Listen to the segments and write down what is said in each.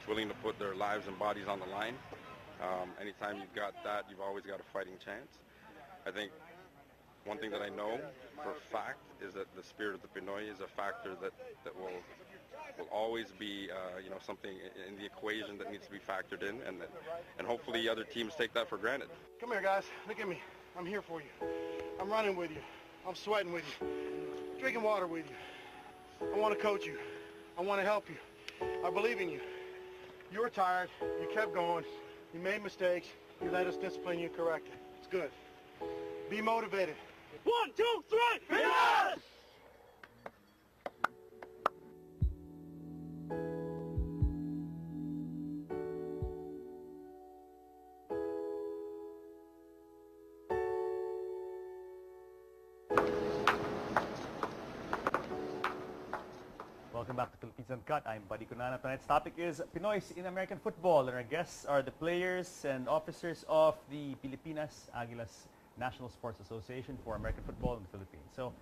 willing to put their lives and bodies on the line. Anytime you've got that, you've always got a fighting chance. I think one thing that I know for a fact is that the spirit of the Pinoy is a factor that will always be something in the equation that needs to be factored in, and hopefully other teams take that for granted. Come here, guys. Look at me. I'm here for you. I'm running with you. I'm sweating with you. Drinking water with you. I want to coach you. I want to help you. I believe in you. You were tired. You kept going. You made mistakes. You let us discipline you, correct it. It's good. Be motivated. 1, 2, 3. Yes! Welcome back to Philippines Uncut. I'm Buddy Kunana. Tonight's topic is Pinoys in American football, and our guests are the players and officers of the Pilipinas, Aguilas National Sports Association for American Football in the Philippines. So,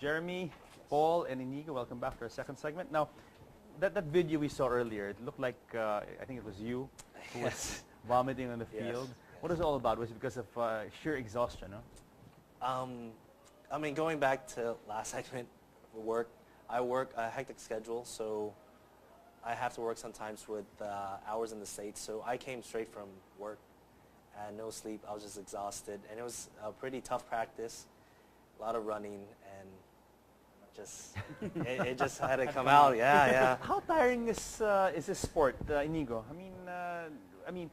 Jeremy, Paul, and Inigo, welcome back to our second segment. Now, that video we saw earlier, it looked like, I think it was you who was vomiting on the field. What was it all about? Was it because of sheer exhaustion? No? I mean, going back to last segment, work. I work a hectic schedule, so I have to work sometimes with hours in the States. So I came straight from work and no sleep. I was just exhausted, and it was a pretty tough practice, a lot of running, and just it just had to come out. Yeah. How tiring is this sport, Inigo? I mean,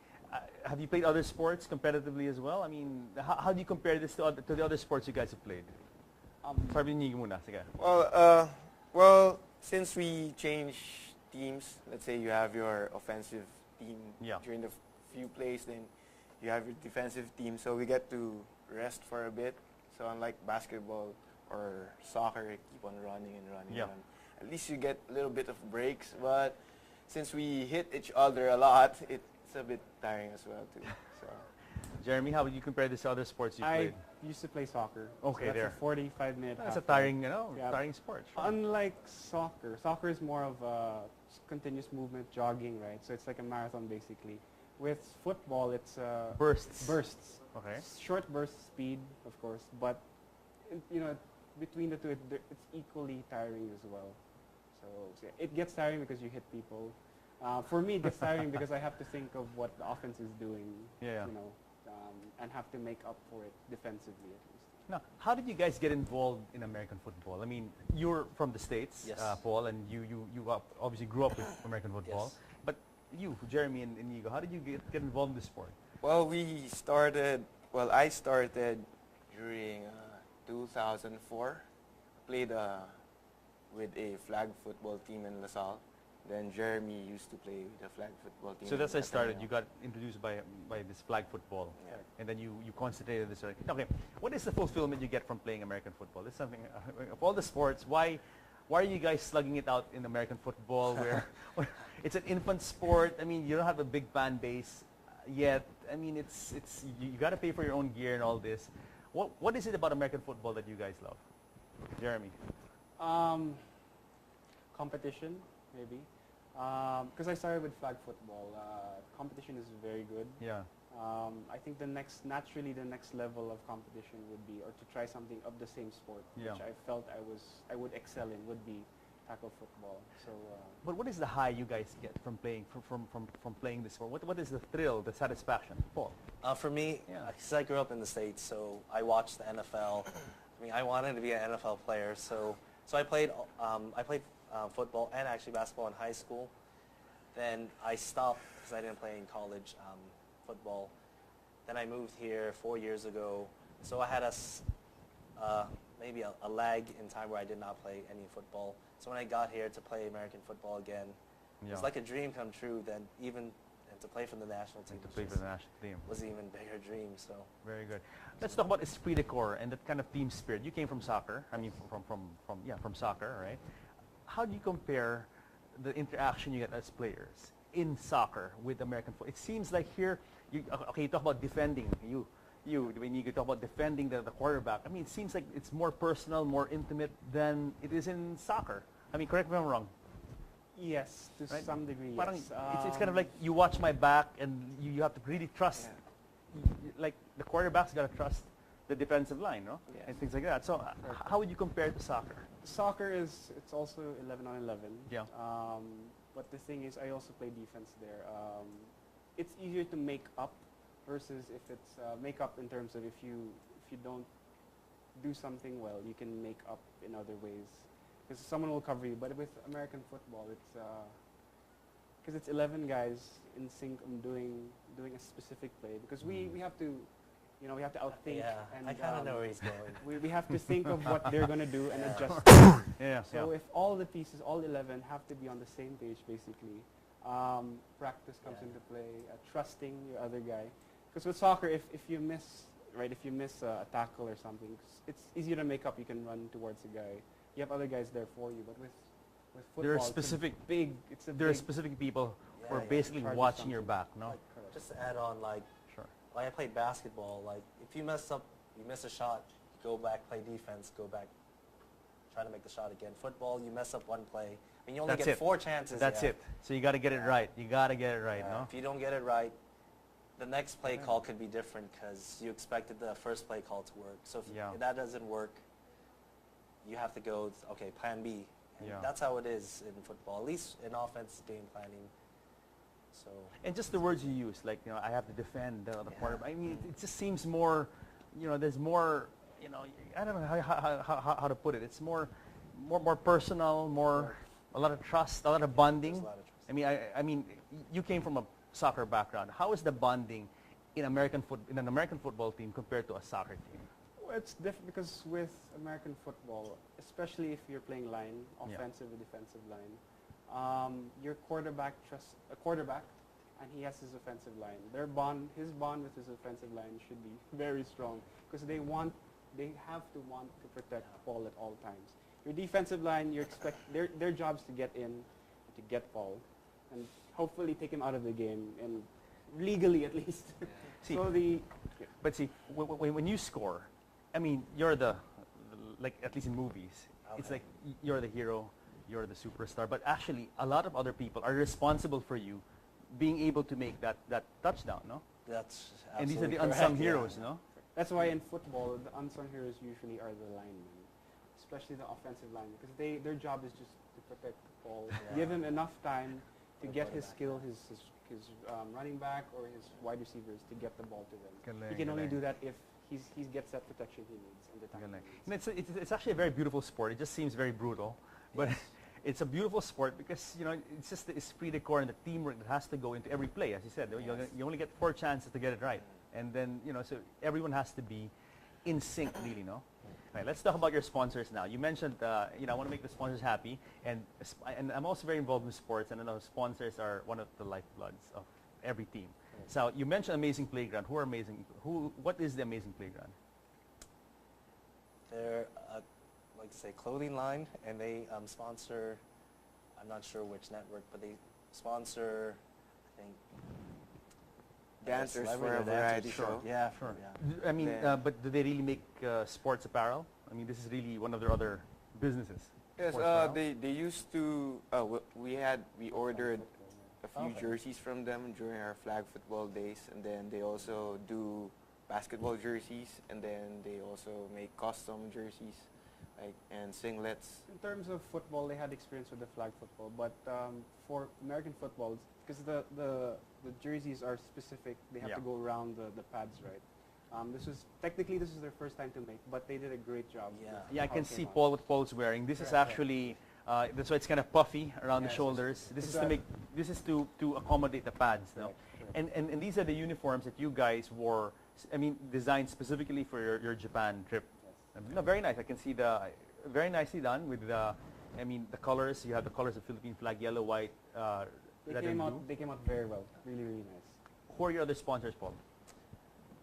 have you played other sports competitively as well? I mean, how do you compare this to the other sports you guys have played? Sabi Inigo muna, sige. Well, since we change teams, let's say you have your offensive team during the few plays, then you have your defensive team, so we get to rest for a bit. So unlike basketball or soccer, you keep on running and running. At least you get a little bit of breaks, but since we hit each other a lot, it's a bit tiring as well too. So. Jeremy, how would you compare this to other sports you played? I used to play soccer. Okay, so that's there. a 45-minute. That's a tiring, tiring sport. Sure. Unlike soccer is more of a continuous movement, jogging, right? So it's like a marathon basically. With football, it's bursts. Bursts. Okay. Short burst speed, of course, but between the two, it's equally tiring as well. So yeah, it gets tiring because you hit people. For me, it gets tiring because I have to think of what the offense is doing. And have to make up for it defensively at least. Now, how did you guys get involved in American football? I mean, you're from the States, yes. Paul, and you obviously grew up with American football. Yes. But you, Jeremy and Inigo, how did you get involved in the sport? Well, I started during 2004. Played with a flag football team in LaSalle. Then Jeremy used to play with the flag football team. So that's how it started. You got introduced by this flag football, and then you concentrated this. Okay, what is the fulfillment you get from playing American football? This is something of all the sports. Why are you guys slugging it out in American football, where it's an infant sport? I mean, you don't have a big fan base yet. I mean, it's you got to pay for your own gear and all this. What is it about American football that you guys love, Jeremy? Competition, maybe. Because I started with flag football. Competition is very good. Yeah. I think the next level of competition would be, or to try something of the same sport, which I felt I would excel in, would be tackle football. So. But what is the high you guys get from playing from playing this sport? What is the thrill, the satisfaction, Paul? For me, because I grew up in the States, so I watched the NFL. I mean, I wanted to be an NFL player, so I played football and actually basketball in high school. Then I stopped because I didn't play in college football. Then I moved here 4 years ago. So I had maybe a lag in time where I did not play any football. So when I got here to play American football again, it was like a dream come true. Then even to play for the national team. Was an even bigger dream. So very good. Let's talk about esprit de corps and that kind of team spirit. You came from soccer. I mean, from soccer, right? How do you compare the interaction you get as players in soccer with American football? It seems like here, you talk about defending. When you talk about defending the quarterback, I mean, it seems like it's more personal, more intimate than it is in soccer. I mean, correct me if I'm wrong. Yes, to Right? some degree, Parang yes. it's kind of like you watch my back and you have to really trust. Like the quarterback's got to trust the defensive line, no? Yeah. And things like that. So how would you compare it to soccer? Soccer it's also 11 on 11. Yeah. But the thing is, I also play defense there. It's easier to make up versus if it's make up in terms of if you don't do something well, you can make up in other ways because someone will cover you. But with American football, it's because it's 11 guys in sync on doing a specific play because we have to. We have to outthink. Yeah, and I kind of know where he's going. we have to think of what they're going to do and adjust. Yeah. So if all the pieces, all 11, have to be on the same page, basically, practice comes into play, trusting your other guy. Because with soccer, if you miss, right, if you miss a tackle or something, it's easier to make up. You can run towards the guy. You have other guys there for you. But with football, there are specific there are specific people who are basically watching your back, no? Just to add on, like I played basketball. Like if you mess up, you miss a shot, go back, play defense, go back, try to make the shot again. Football, you mess up one play. I mean, you only get 4 chances. That's it. So you got to get it right. You got to get it right, no? If you don't get it right, the next play call could be different because you expected the first play call to work. So if that doesn't work, you have to go, okay, plan B. And that's how it is in football, at least in offense game planning. So and just the words you use, like I have to defend the quarterback. I mean, it just seems more, there's more, I don't know how to put it. It's more personal, a lot of trust, a lot of bonding. There's a lot of trust. I mean, you came from a soccer background. How is the bonding in an American football team compared to a soccer team? Well, it's different because with American football, especially if you're playing line, offensive or defensive line. Your quarterback trusts a quarterback, and he has his offensive line. His bond with his offensive line should be very strong because they have to want to protect Paul at all times. Your defensive line, you expect their jobs to get in, to get Paul, and hopefully take him out of the game, and legally at least. But see, when you score, I mean, you're like at least in movies, it's like you're the hero. You're the superstar, but actually a lot of other people are responsible for you being able to make that touchdown, no? That's absolutely and these are the correct, unsung heroes, no? That's why in football, the unsung heroes usually are the linemen, especially the offensive linemen, because their job is just to protect the ball, give him enough time to get his skill, his running back or his wide receivers to get the ball to them. He can only do that if he gets that protection he needs and the time. And it's actually a very beautiful sport. It just seems very brutal, but. It's a beautiful sport because it's just the esprit de corps and the teamwork that has to go into every play. As you said, you only get 4 chances to get it right, and then so everyone has to be in sync, really, no? Right. Let's talk about your sponsors now. You mentioned I want to make the sponsors happy, and I'm also very involved in sports, and I know sponsors are one of the lifebloods of every team. So you mentioned Amazing Playground. Who are amazing? What is the Amazing Playground? They're like to say clothing line, and they sponsor, I'm not sure which network, but they sponsor, I think, dancers for a variety show. Yeah, sure. I mean, but do they really make sports apparel? I mean, this is really one of their other businesses. Yes, they used to. We ordered a few jerseys from them during our flag football days, and then they also do basketball jerseys, and then they also make custom jerseys. And singlets. In terms of football, they had experience with the flag football, but for American football, because the jerseys are specific, they have to go around the pads, right? This is their first time to make, but they did a great job. Yeah, I can see Paul what Paul's wearing. This is actually that's why it's kind of puffy around the shoulders. This is to accommodate the pads, no? And these are the uniforms that you guys wore. I mean, designed specifically for your Japan trip. No, very nice. I can see very nicely done with the colors. You have the colors of Philippine flag: yellow, white, red, and blue. They came out very well. Really, really nice. Who are your other sponsors, Paul?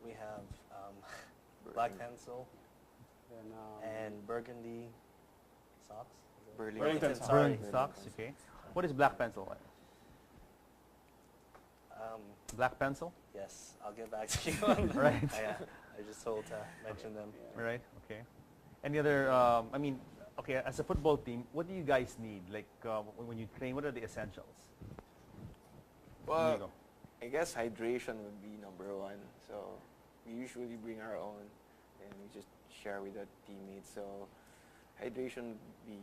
We have Black Pencil and Burgundy socks. Burlington socks. Okay. What is Black Pencil? Black Pencil? Yes, I'll get back to you on that. Right. I just told to mention them. Right. Okay. Any other? okay, as a football team, what do you guys need? Like when you train, what are the essentials? Well, I guess hydration would be number one. So we usually bring our own, and we just share with the teammates. So hydration would be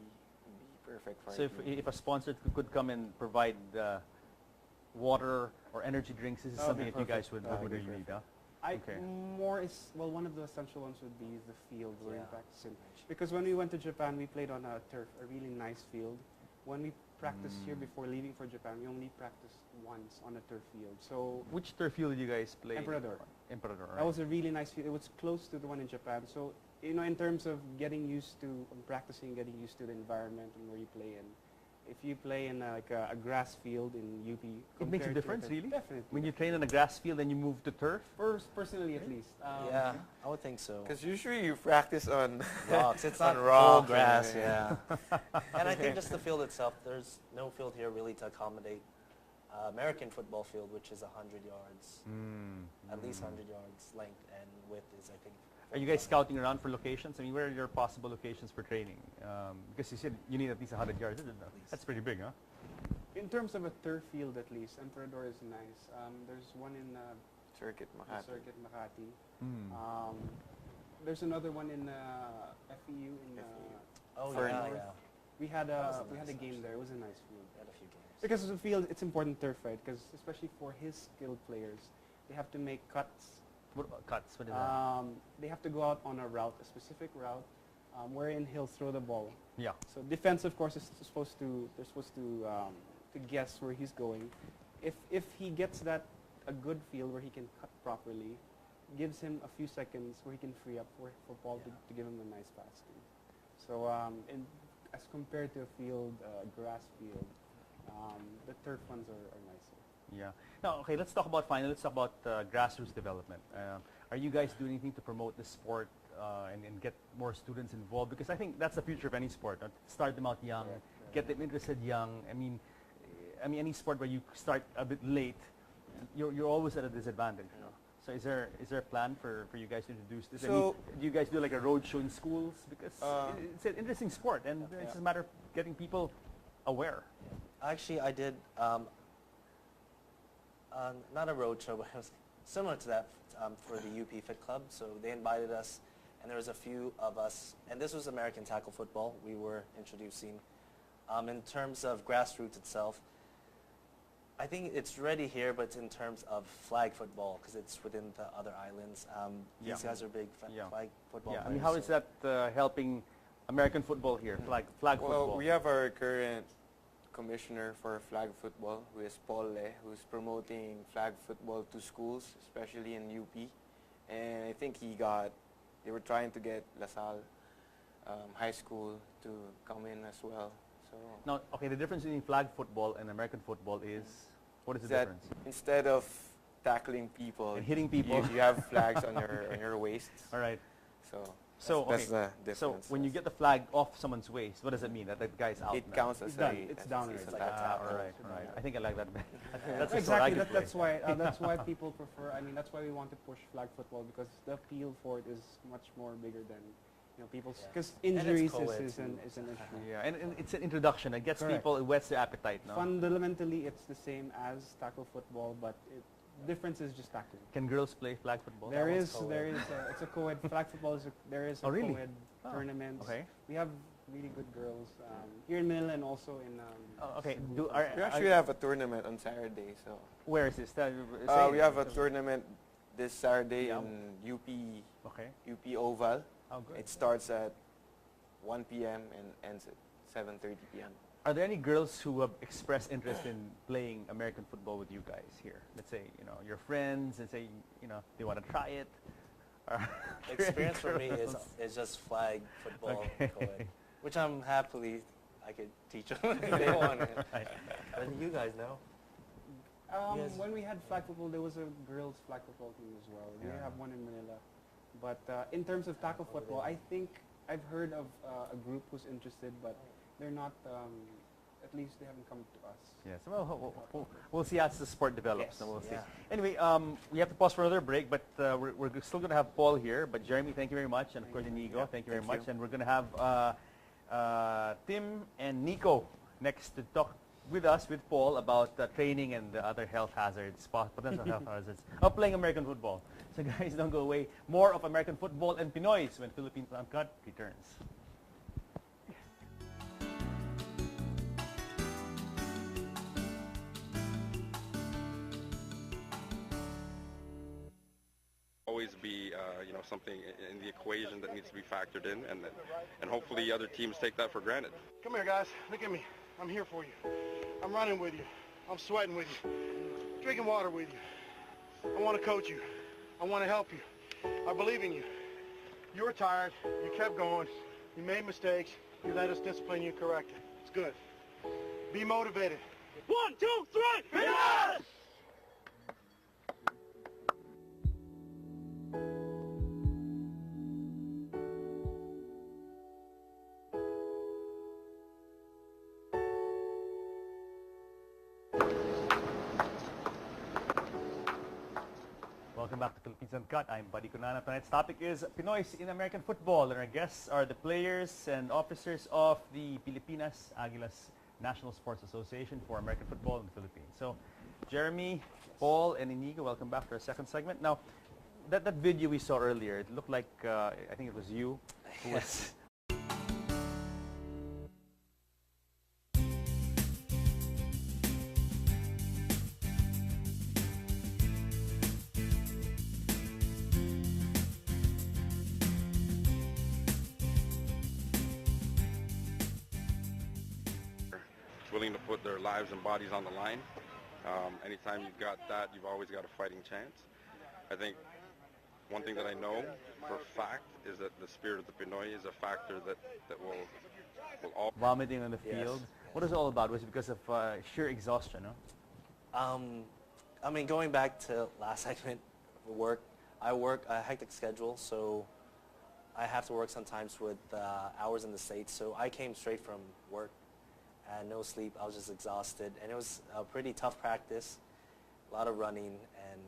perfect for. So if a sponsor could come and provide water or energy drinks, this is something that you guys would really need, huh? One of the essential ones would be the field where we practice in. Because when we went to Japan, we played on a turf, a really nice field. When we practiced here before leaving for Japan, we only practiced once on a turf field. So which turf field did you guys play? Emperador. Emperador, right. That was a really nice field. It was close to the one in Japan. So, you know, in terms of getting used to practicing, getting used to the environment and where you play in. If you play in a grass field in UP, it makes a difference, really? Definitely. When you train on a grass field and you move to turf? Personally, at least. Yeah, I would think so. Because usually you practice on rocks. It's not raw grass, yeah. And I think just the field itself, there's no field here really to accommodate American football field, which is 100 yards, at least 100 yards length, and width is, I think. Are you guys scouting around for locations? I mean, where are your possible locations for training? Because you said you need at least 100 yards. That's pretty big, huh? In terms of a turf field, at least, Emperador is nice. There's one in Circuit Makati. There's another one in FEU in yeah. We had a game there. It was a nice field. We had a few games. Because the field, it's important turf, right? Because especially for his skilled players, they have to make cuts. What cuts? What is that? They have to go out on a route, a specific route, wherein he'll throw the ball. Yeah. So defense, of course, they're supposed to guess where he's going. If he gets that a good field where he can cut properly, gives him a few seconds where he can free up for Paul to give him a nice pass to. So as compared to a field, grass field, the turf ones are nicer. Yeah. Now, okay, let's talk about finally. Let's talk about grassroots development. Are you guys doing anything to promote the sport and get more students involved? Because I think that's the future of any sport. Start them out young, get them interested young. I mean, any sport where you start a bit late, you're always at a disadvantage. You know? So is there a plan for you guys to introduce this? So do you guys do like a road show in schools? Because it's an interesting sport, and it's a matter of getting people aware. Actually, I did. Not a road show, but it was similar to that for the UP Fit Club. So they invited us, and there was a few of us, and this was American tackle football we were introducing. In terms of grassroots itself, I think it's ready here, but in terms of flag football, because it's within the other islands. These guys are big flag football players. I mean, how is that helping American football here, flag football? Well, we have our current commissioner for flag football, who is Paul Le, who's promoting flag football to schools, especially in UP. And I think they were trying to get La Salle High School to come in as well. So now, okay, the difference between flag football and American football is, what is the that difference? instead of tackling people and hitting people, you have flags on your waists. All right. So that's the difference. So when you get the flag off someone's waist, what does it mean? That the guy's out? It counts as it's down. It's like a tackle. All right. I think I like that. That's exactly. That's why people prefer. I mean, that's why we want to push flag football, because the appeal for it is much more bigger than people's, because injuries is an issue. Yeah, and it's an introduction. It gets people, it whets their appetite. No? Fundamentally, it's the same as tackle football, but difference is just tackling. Can girls play flag football? It's a co-ed. Flag football there is a co-ed tournament. Okay. We have really good girls here in Manila and also in. Okay. We actually have a tournament on Saturday. So where is this? We have a tournament this Saturday in UP. Okay. UP Oval. Oh, good. It starts at 1 p.m. and ends at 7:30 p.m. Are there any girls who have expressed interest in playing American football with you guys here? Let's say, your friends, and say, they want to try it. Experience for me is just flag football, co-ed, which I could teach them if they want it. But you guys know. When we had flag football, there was a girls flag football team as well. We have one in Manila. But in terms of tackle football, I think I've heard of a group who's interested, but they're not, at least they haven't come to us. Yes, well, we'll see as the sport develops. Yes. We'll see. Anyway, we have to pause for another break, but we're still going to have Paul here. But Jeremy, thank you very much. And of course, Inigo, thank you very much. And we're going to have Tim and Nico next to talk with us, with Paul, about training and the other health hazards, potential health hazards of playing American football. So guys, don't go away. More of American football and Pinoys when Philippines Uncut returns. Always be something in the equation that needs to be factored in, and hopefully other teams take that for granted. Come here, guys. Look at me. I'm here for you. I'm running with you. I'm sweating with you. Drinking water with you. I want to coach you. I want to help you. I believe in you. You were tired. You kept going. You made mistakes. You let us discipline you and correct it. It's good. Be motivated. 1, 2, 3. Yes! Welcome back to Philippines Uncut. I'm Buddy Kunana. Tonight's topic is Pinoys in American football, and our guests are the players and officers of the Pilipinas, Aguilas National Sports Association for American football in the Philippines. So, Jeremy, Paul, and Inigo, welcome back to our second segment. Now, that video we saw earlier, it looked like, I think it was you who was... willing to put their lives and bodies on the line. Anytime you've got that, you've always got a fighting chance. I think one thing that I know for a fact is that the spirit of the Pinoy is a factor that will all... Vomiting on the field. Yes. What is it all about? Was it because of sheer exhaustion, no? I mean, going back to last segment, I work a hectic schedule, so I have to work sometimes with hours in the States. So I came straight from work and no sleep. I was just exhausted, and it was a pretty tough practice. A lot of running, and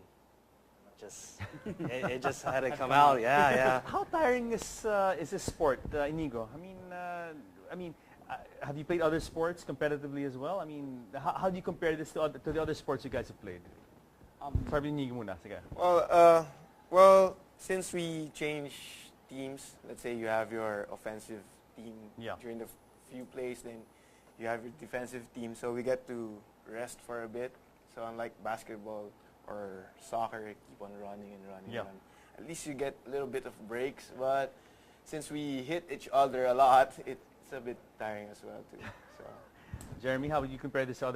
just it just had to come out. Yeah, yeah. How tiring is this sport, Inigo? I mean, have you played other sports competitively as well? I mean, how do you compare this to the other sports you guys have played? Sabi ni Inigo muna, sige. Well, since we change teams, let's say you have your offensive team during the few plays, then you have your defensive team, so we get to rest for a bit. So unlike basketball or soccer, you keep on running and running and running. At least you get a little bit of breaks, but since we hit each other a lot, it's a bit tiring as well too. So, Jeremy, how would you compare this to other